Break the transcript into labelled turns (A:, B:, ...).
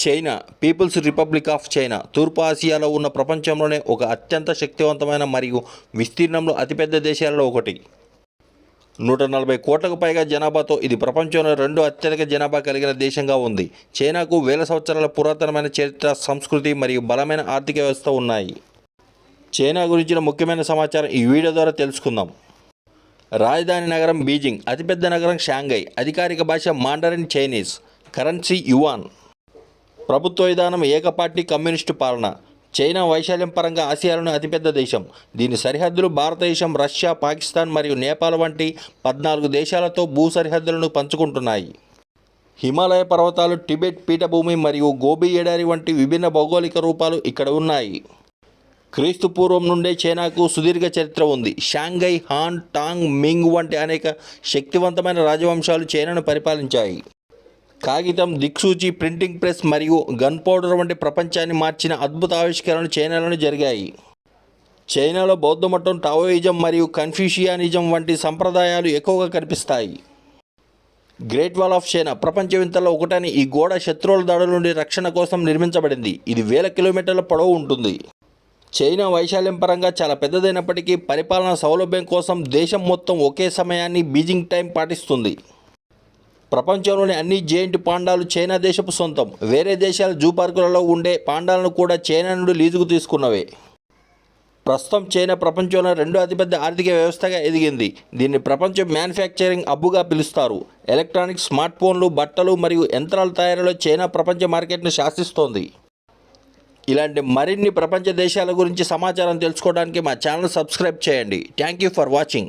A: China people's republic of China తూర్పు ఆసియాలో ఉన్న ప్రపంచంలోనే ఒక అత్యంత శక్తివంతమైన మరియు విస్తీర్ణంలో అతిపెద్ద దేశాలలో ఒకటి. 140 కోట్లకు పైగా జనాభాతో ఇది ప్రపంచంలో రెండో అత్యధిక జనాభా కలిగిన దేశంగా ఉంది. చైనాకు వేల సంవత్సరాల పురాతనమైన చరిత్ర, సంస్కృతి మరియు బలమైన ఆర్థిక వ్యవస్థ ఉన్నాయి. చైనా గురించిన ముఖ్యమైన సమాచారం ఈ వీడియో ద్వారా తెలుసుకుందాం. రాజధాని నగరం బీజింగ్, అతిపెద్ద నగరం షాంఘై, అధికారిక భాష మాండరిన్ చైనీస్, కరెన్సీ యువాన్. ప్రభుత్వ విధానం ఏకపార్టీ కమ్యూనిస్టు పాలన. చైనా వైశాల్యం పరంగా ఆసియాలోని అతిపెద్ద దేశం. దీని సరిహద్దులు భారతదేశం, రష్యా, పాకిస్తాన్ మరియు నేపాల్ వంటి 14 దేశాలతో భూ సరిహద్దులను పంచుకుంటున్నాయి. హిమాలయ పర్వతాలు, టిబెట్ పీఠభూమి మరియు గోబీ ఎడారి వంటి విభిన్న భౌగోళిక రూపాలు ఇక్కడ ఉన్నాయి. క్రీస్తు పూర్వం నుండే చైనాకు సుదీర్ఘ చరిత్ర ఉంది. షాంఘై, హాన్, టాంగ్, మింగ్ వంటి అనేక శక్తివంతమైన రాజవంశాలు చైనాను పరిపాలించాయి. కాగితం, దిక్సూచి, ప్రింటింగ్ ప్రెస్ మరియు గన్ పౌడర్ వంటి ప్రపంచాన్ని మార్చిన అద్భుత ఆవిష్కరణలు చైనాలోనే జరిగాయి. చైనాలో బౌద్ధ మతం, టావోయిజం మరియు కన్ఫ్యూషియానిజం వంటి సంప్రదాయాలు ఎక్కువగా కనిపిస్తాయి. గ్రేట్ వాల్ ఆఫ్ చైనా ప్రపంచ వింతల్లో ఒకటని ఈ గోడ శత్రువుల దాడుల నుండి రక్షణ కోసం నిర్మించబడింది. ఇది వేల కిలోమీటర్ల పొడవు ఉంటుంది. చైనా వైశాల్యం పరంగా చాలా పెద్దదైనప్పటికీ పరిపాలనా సౌలభ్యం కోసం దేశం మొత్తం ఒకే సమయాన్ని బీజింగ్ టైం పాటిస్తుంది. ప్రపంచంలోని అన్ని జెయింట్ పాండాలు చైనా దేశపు సొంతం. వేరే దేశాల జూ పార్కులలో ఉండే పాండాలను కూడా చైనా నుండి లీజుకు తీసుకున్నవే. ప్రస్తుతం చైనా ప్రపంచంలో రెండో అతిపెద్ద ఆర్థిక వ్యవస్థగా ఎదిగింది. దీన్ని ప్రపంచ మ్యానుఫ్యాక్చరింగ్ హబ్గా పిలుస్తారు. ఎలక్ట్రానిక్స్, స్మార్ట్ ఫోన్లు, బట్టలు మరియు యంత్రాల తయారీలో చైనా ప్రపంచ మార్కెట్ను శాసిస్తోంది. ఇలాంటి మరిన్ని ప్రపంచ దేశాల గురించి సమాచారం తెలుసుకోవడానికి మా ఛానల్ సబ్స్క్రైబ్ చేయండి. Thank you for watching.